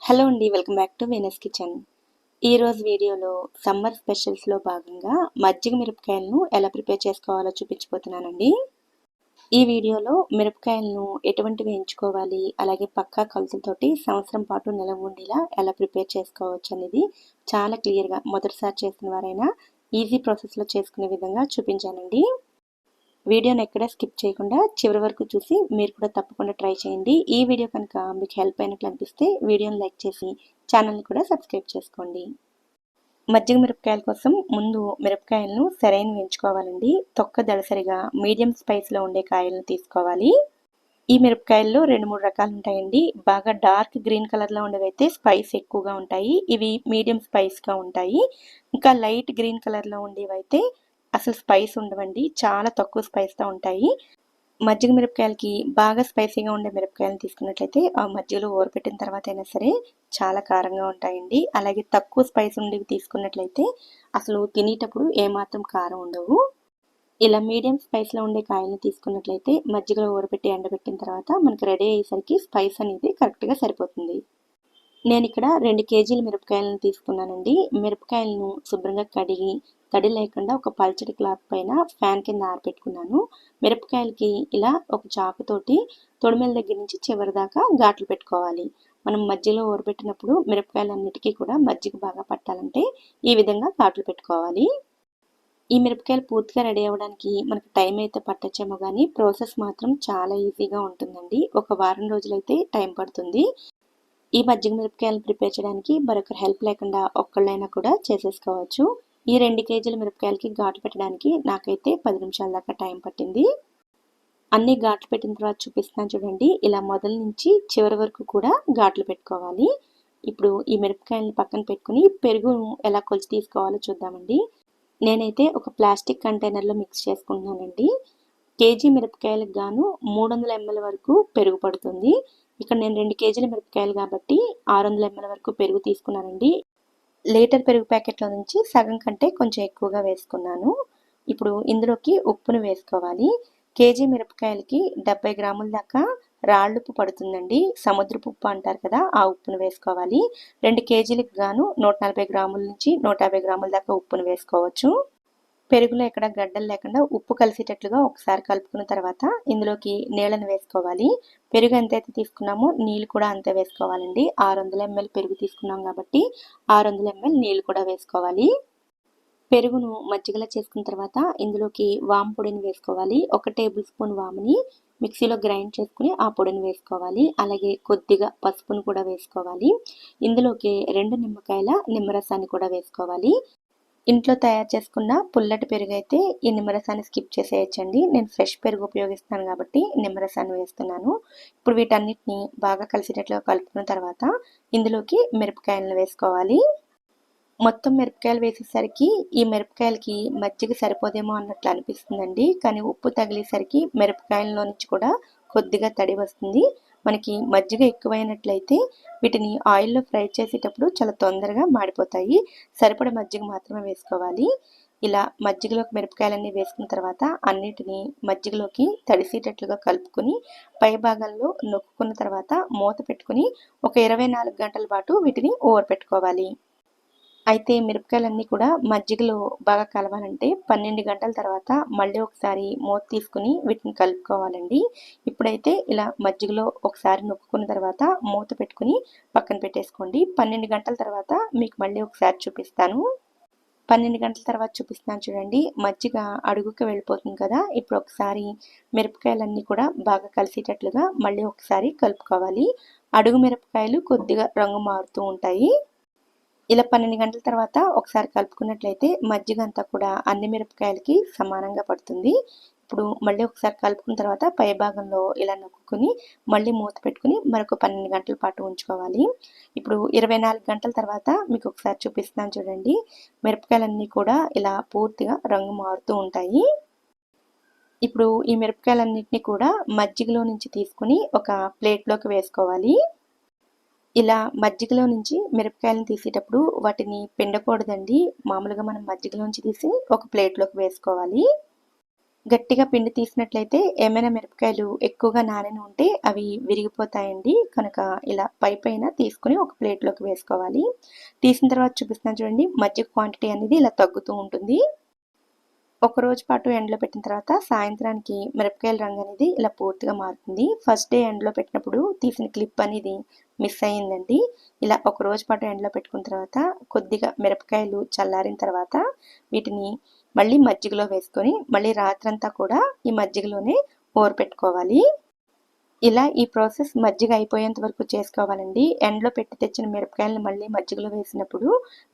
Hello అండి, welcome back to Venus kitchen. ఈరోజు వీడియోలో సమ్మర్ స్పెషల్స్లో భాగంగా మజ్జిగ మిరపకాయలను ఎలా ప్రిపేర్ చేసుకోవాలో చూపించబోతున్నానండి. ఈ వీడియోలో మిరపకాయలను ఎటువంటి వేయించుకోవాలి, అలాగే పక్కా కొలతలతోటి సంవత్సరం పాటు నిలవ ఉండేలా ఎలా ప్రిపేర్ చేసుకోవచ్చు అనేది చాలా క్లియర్గా మొదటిసారి చేసిన వారైనా ఈజీ ప్రాసెస్లో చేసుకునే విధంగా చూపించానండి. వీడియోని ఎక్కడ స్కిప్ చేయకుండా చివరి వరకు చూసి మీరు కూడా తప్పకుండా ట్రై చేయండి. ఈ వీడియో కనుక మీకు హెల్ప్ అయినట్లు అనిపిస్తే వీడియోని లైక్ చేసి ఛానల్ని కూడా సబ్స్క్రైబ్ చేసుకోండి. మజ్జిగ మిరపకాయల కోసం ముందు మిరపకాయలను సరైన వేయించుకోవాలండి. తొక్క దళసరిగా మీడియం స్పైస్లో ఉండే కాయలను తీసుకోవాలి. ఈ మిరపకాయల్లో 2-3 రకాలు ఉంటాయండి. బాగా డార్క్ గ్రీన్ కలర్లో ఉండేవైతే స్పైస్ ఎక్కువగా ఉంటాయి. ఇవి మీడియం స్పైస్గా ఉంటాయి. ఇంకా లైట్ గ్రీన్ కలర్లో ఉండేవైతే అసలు స్పైస్ ఉండవండి, చాలా తక్కువ స్పైస్తో ఉంటాయి. మజ్జిగ మిరపకాయలకి బాగా స్పైసీగా ఉండే మిరపకాయలను తీసుకున్నట్లయితే ఆ మజ్జిగలో ఊరపెట్టిన తర్వాత అయినా సరే చాలా కారంగా ఉంటాయండి. అలాగే తక్కువ స్పైస్ ఉండేవి తీసుకున్నట్లయితే అసలు తినేటప్పుడు ఏమాత్రం కారం ఉండవు. ఇలా మీడియం స్పైస్లో ఉండే కాయలను తీసుకున్నట్లయితే మజ్జిగలో ఊరపెట్టి ఎండబెట్టిన తర్వాత మనకి రెడీ అయ్యేసరికి స్పైస్ అనేది కరెక్ట్గా సరిపోతుంది. నేను ఇక్కడ 2 కేజీల మిరపకాయలను తీసుకున్నానండి. మిరపకాయలను శుభ్రంగా కడిగి తడి లేకుండా ఒక పల్చటి క్లాత్ పైన ఫ్యాన్ కింద ఆరబెట్టుకున్నాను. మిరపకాయలకి ఇలా ఒక చాకుతోటి తొడిమెల దగ్గర నుంచి చివరి దాకా ఘాట్లు పెట్టుకోవాలి. మనం మధ్యలో ఊరబెట్టినప్పుడు మిరపకాయలన్నిటికీ కూడా మజ్జిగ బాగా పట్టాలంటే ఈ విధంగా ఘాట్లు పెట్టుకోవాలి. ఈ మిరపకాయలు పూర్తిగా రెడీ అవ్వడానికి మనకు టైం అయితే పట్టొచ్చేమో కానీ ప్రాసెస్ మాత్రం చాలా ఈజీగా ఉంటుందండి. ఒక వారం రోజులైతే టైం పడుతుంది. ఈ మజ్జిగ మిరపకాయలను ప్రిపేర్ చేయడానికి మరొకరి హెల్ప్ లేకుండా ఒక్కళ్ళైనా కూడా చేసేసుకోవచ్చు. ఈ 2 కేజీల మిరపకాయలకి ఘాటు పెట్టడానికి నాకైతే 10 నిమిషాల దాకా టైం పట్టింది. అన్ని ఘాట్లు పెట్టిన తర్వాత చూపిస్తున్నాను చూడండి. ఇలా మొదల నుంచి చివరి వరకు కూడా ఘాట్లు పెట్టుకోవాలి. ఇప్పుడు ఈ మిరపకాయలను పక్కన పెట్టుకుని పెరుగును ఎలా కొలిచి తీసుకోవాలో చూద్దామండి. నేనైతే ఒక ప్లాస్టిక్ కంటైనర్లో మిక్స్ చేసుకుంటున్నానండి. కేజీ మిరపకాయలకు గాను 300 ml వరకు పెరుగు పడుతుంది. ఇక్కడ నేను 2 కేజీల మిరపకాయలు కాబట్టి 600 ml వరకు పెరుగు తీసుకున్నానండి. లీటర్ పెరుగు ప్యాకెట్లో నుంచి సగం కంటే కొంచెం ఎక్కువగా వేసుకున్నాను. ఇప్పుడు ఇందులోకి ఉప్పును వేసుకోవాలి. కేజీ మిరపకాయలకి 70 గ్రాముల దాకా రాళ్ళుప్పు పడుతుందండి. సముద్రపు ఉప్పు అంటారు కదా, ఆ ఉప్పును వేసుకోవాలి. 2 కేజీలకు గాను 140 గ్రాముల నుంచి 150 గ్రాముల దాకా ఉప్పును వేసుకోవచ్చు. పెరుగులో ఎక్కడ గడ్డలు లేకుండా ఉప్పు కలిసేటట్లుగా ఒకసారి కలుపుకున్న తర్వాత ఇందులోకి నీళ్ళను వేసుకోవాలి. పెరుగు ఎంతైతే తీసుకున్నామో నీళ్ళు కూడా అంతే వేసుకోవాలండి. 600 ml పెరుగు తీసుకున్నాం కాబట్టి 600 ml నీళ్ళు కూడా వేసుకోవాలి. పెరుగును మజ్జిగలా చేసుకున్న తర్వాత ఇందులోకి వాము పొడిని వేసుకోవాలి. 1 టేబుల్ స్పూన్ వాముని మిక్సీలో గ్రైండ్ చేసుకుని ఆ పొడిని వేసుకోవాలి. అలాగే కొద్దిగా పసుపును కూడా వేసుకోవాలి. ఇందులోకి 2 నిమ్మకాయల నిమ్మరసాన్ని కూడా వేసుకోవాలి. ఇంట్లో తయారు చేసుకున్న పుల్లటి పెరుగు అయితే ఈ నిమ్మరసాన్ని స్కిప్ చేసేయచ్చండి. నేను ఫ్రెష్ పెరుగు ఉపయోగిస్తాను కాబట్టి నిమ్మరసాన్ని వేస్తున్నాను. ఇప్పుడు వీటన్నిటిని బాగా కలిసేటట్లుగా కలుపుకున్న తర్వాత ఇందులోకి మిరపకాయలను వేసుకోవాలి. మొత్తం మిరపకాయలు వేసేసరికి ఈ మిరపకాయలకి మజ్జిగ సరిపోదేమో అన్నట్లు అనిపిస్తుందండి. కానీ ఉప్పు తగిలేసరికి మిరపకాయలలో నుంచి కూడా కొద్దిగా తడి వస్తుంది. మనకి మజ్జిగ ఎక్కువైనట్లయితే వీటిని ఆయిల్లో ఫ్రై చేసేటప్పుడు చాలా తొందరగా మాడిపోతాయి. సరిపడ మజ్జిగ మాత్రమే వేసుకోవాలి. ఇలా మజ్జిగలోకి మిరపకాయలన్నీ వేసుకున్న తర్వాత అన్నిటినీ మజ్జిగలోకి తడిసేటట్లుగా కలుపుకొని పై భాగంలో నొక్కుకున్న తర్వాత మూత పెట్టుకుని ఒక 24 గంటల పాటు వీటిని ఊరపెట్టుకోవాలి. అయితే మిరపకాయలన్నీ కూడా మజ్జిగలో బాగా కలవాలంటే 12 గంటల తర్వాత మళ్ళీ ఒకసారి మూత తీసుకుని వీటిని కలుపుకోవాలండి. ఇప్పుడైతే ఇలా మజ్జిగలో ఒకసారి నొక్కుకున్న తర్వాత మూత పెట్టుకుని పక్కన పెట్టేసుకోండి. 12 గంటల తర్వాత మీకు మళ్ళీ ఒకసారి చూపిస్తాను. 12 గంటల తర్వాత చూపిస్తున్నాను చూడండి. మజ్జిగ అడుగుకి వెళ్ళిపోతుంది కదా. ఇప్పుడు ఒకసారి మిరపకాయలన్నీ కూడా బాగా కలిసేటట్లుగా మళ్ళీ ఒకసారి కలుపుకోవాలి. అడుగు మిరపకాయలు కొద్దిగా రంగు మారుతూ ఉంటాయి. ఇలా 12 గంటల తర్వాత ఒకసారి కలుపుకున్నట్లయితే మజ్జిగ అంతా కూడా అన్ని మిరపకాయలకి సమానంగా పడుతుంది. ఇప్పుడు మళ్ళీ ఒకసారి కలుపుకున్న తర్వాత పై భాగంలో ఇలా నొక్కుని మళ్ళీ మూత పెట్టుకుని మరొక 12 గంటల పాటు ఉంచుకోవాలి. ఇప్పుడు 24 గంటల తర్వాత మీకు ఒకసారి చూపిస్తున్నాను చూడండి. మిరపకాయలన్నీ కూడా ఇలా పూర్తిగా రంగు మారుతూ ఉంటాయి. ఇప్పుడు ఈ మిరపకాయలన్నింటినీ కూడా మజ్జిగలో నుంచి తీసుకుని ఒక ప్లేట్లోకి వేసుకోవాలి. ఇలా మజ్జిగలో నుంచి మిరపకాయలను తీసేటప్పుడు వాటిని పిండకూడదండి. మామూలుగా మనం మజ్జిగలోంచి తీసి ఒక ప్లేట్లోకి వేసుకోవాలి. గట్టిగా పిండి తీసినట్లయితే ఏమైనా మిరపకాయలు ఎక్కువగా నానిన ఉంటే అవి విరిగిపోతాయండి. కనుక ఇలా పైన తీసుకుని ఒక ప్లేట్లోకి వేసుకోవాలి. తీసిన తర్వాత చూపిస్తున్నాను చూడండి, మజ్జిగ క్వాంటిటీ అనేది ఇలా తగ్గుతూ ఉంటుంది. ఒక రోజు పాటు ఎండలో పెట్టిన తర్వాత సాయంత్రానికి మిరపకాయల రంగు అనేది ఇలా పూర్తిగా మారుతుంది. ఫస్ట్ డే ఎండలో పెట్టినప్పుడు తీసిన క్లిప్ అనేది మిస్ అయ్యిందండి. ఇలా ఒక రోజు పాటు ఎండలో పెట్టుకున్న తర్వాత కొద్దిగా మిరపకాయలు చల్లారిన తర్వాత వీటిని మళ్ళీ మజ్జిగలో వేసుకొని మళ్ళీ రాత్రంతా కూడా ఈ మజ్జిగలోనే ఊరపెట్టుకోవాలి. ఇలా ఈ ప్రాసెస్ మజ్జిగ అయిపోయేంత వరకు చేసుకోవాలండి. ఎండలో పెట్టి తెచ్చిన మిరపకాయలను మళ్ళీ మజ్జిగలో వేసినప్పుడు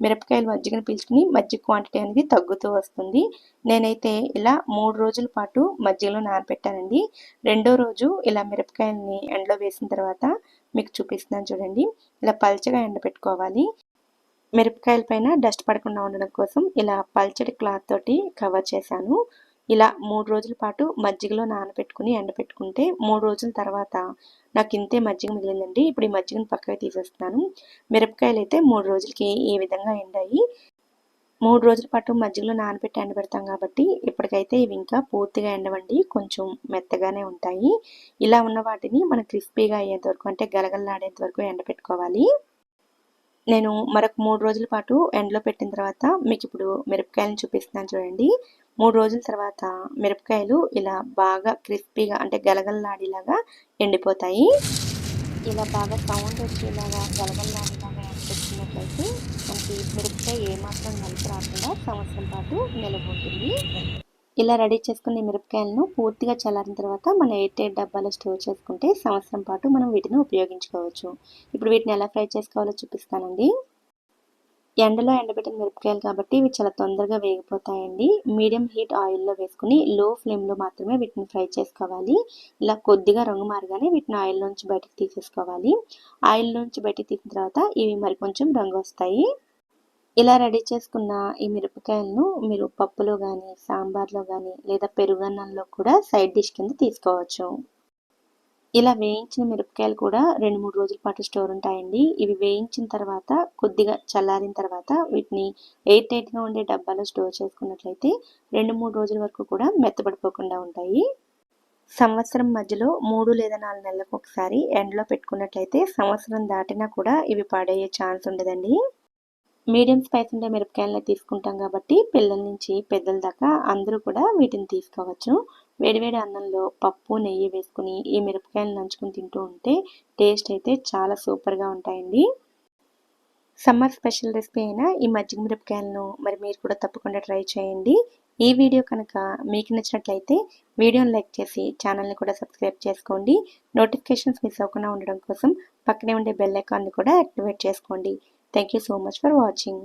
మిరపకాయలు మజ్జిగను పీల్చుకుని మజ్జిగ క్వాంటిటీ అనేది తగ్గుతూ వస్తుంది. నేనైతే ఇలా 3 రోజుల పాటు మజ్జిగలో నానబెట్టానండి. రెండో రోజు ఇలా మిరపకాయలని ఎండలో వేసిన తర్వాత మీకు చూపిస్తున్నాను చూడండి. ఇలా పల్చగా ఎండబెట్టుకోవాలి. మిరపకాయల పైన డస్ట్ పడకుండా ఉండడం కోసం ఇలా పల్చటి క్లాత్ తోటి కవర్ చేశాను. ఇలా 3 రోజుల పాటు మజ్జిగలో నానబెట్టుకుని ఎండబెట్టుకుంటే 3 రోజుల తర్వాత నాకు ఇంతే మజ్జిగ మిగిలిందండి. ఇప్పుడు ఈ మజ్జిగను పక్కకి తీసేస్తున్నాను. మిరపకాయలు అయితే 3 రోజులకి ఈ విధంగా ఎండాయి. 3 రోజుల పాటు మజ్జిగలో నానబెట్టి ఎండబెడతాం కాబట్టి ఇప్పటికైతే ఇవి ఇంకా పూర్తిగా ఎండవండి, కొంచెం మెత్తగానే ఉంటాయి. ఇలా ఉన్న వాటిని మనం క్రిస్పీగా అయ్యేంత వరకు అంటే గలగలలాడేంత వరకు ఎండబెట్టుకోవాలి. నేను మరొక 3 రోజుల పాటు ఎండలో పెట్టిన తర్వాత మీకు ఇప్పుడు మిరపకాయలను చూపిస్తున్నాను చూడండి. 3 రోజుల తర్వాత మిరపకాయలు ఇలా బాగా క్రిస్పీగా అంటే గలగలలాడేలాగా ఎండిపోతాయి. ఇలా బాగా సౌండ్ వచ్చేలాగా గలగలలాడేలాగా ఎండబెట్టుకున్నట్లయితే మనకి మిరపకాయ ఏమాత్రం నలుపు రాకుండా సంవత్సరం పాటు నిల్వ ఉంటుంది. ఇలా రెడీ చేసుకున్న మిరపకాయలను పూర్తిగా చల్లారిన తర్వాత మనం ఎయిర్ డబ్బాలో స్టోర్ చేసుకుంటే సంవత్సరం పాటు మనం వీటిని ఉపయోగించుకోవచ్చు. ఇప్పుడు వీటిని ఎలా ఫ్రై చేసుకోవాలో చూపిస్తానండి. ఎండలో ఎండబెట్టిన మిరపకాయలు కాబట్టి ఇవి చాలా తొందరగా వేగిపోతాయండి. మీడియం హీట్ ఆయిల్లో వేసుకుని లో ఫ్లేమ్లో మాత్రమే వీటిని ఫ్రై చేసుకోవాలి. ఇలా కొద్దిగా రంగు మారగానే వీటిని ఆయిల్లోంచి బయటకు తీసేసుకోవాలి. ఆయిల్లోంచి బయటకు తీసిన తర్వాత ఇవి మరి కొంచెం రంగు వస్తాయి. ఇలా రెడీ చేసుకున్న ఈ మిరపకాయలను మీరు పప్పులో కానీ సాంబార్లో కానీ లేదా పెరుగన్నంలో కూడా సైడ్ డిష్ కింద తీసుకోవచ్చు. ఇలా వేయించిన మిరపకాయలు కూడా 2-3 రోజుల పాటు స్టోర్ ఉంటాయండి. ఇవి వేయించిన తర్వాత కొద్దిగా చల్లారిన తర్వాత వీటిని ఎయిర్ టైట్గా ఉండే డబ్బాలో స్టోర్ చేసుకున్నట్లయితే 2-3 రోజుల వరకు కూడా మెత్తబడిపోకుండా ఉంటాయి. సంవత్సరం మధ్యలో 3 లేదా 4 నెలలకు ఒకసారి ఎండలో పెట్టుకున్నట్లయితే సంవత్సరం దాటినా కూడా ఇవి పాడయ్యే ఛాన్స్ ఉండదండి. మీడియం స్పైస్ ఉండే మిరపకాయలని తీసుకుంటాం కాబట్టి పిల్లల నుంచి పెద్దల దాకా అందరూ కూడా వీటిని తీసుకోవచ్చు. వేడివేడి అన్నంలో పప్పు నెయ్యి వేసుకుని ఈ మిరపకాయలను నంచుకుని తింటూ ఉంటే టేస్ట్ అయితే చాలా సూపర్గా ఉంటాయండి. సమ్మర్ స్పెషల్ రెసిపీ అయిన ఈ మజ్జిగ మిరపకాయలను మరి మీరు కూడా తప్పకుండా ట్రై చేయండి. ఈ వీడియో కనుక మీకు నచ్చినట్లయితే వీడియోని లైక్ చేసి ఛానల్ని కూడా సబ్స్క్రైబ్ చేసుకోండి. నోటిఫికేషన్స్ మిస్ అవ్వకుండా ఉండడం కోసం పక్కనే ఉండే బెల్ ఐకాన్ని కూడా యాక్టివేట్ చేసుకోండి. Thank you so much for watching.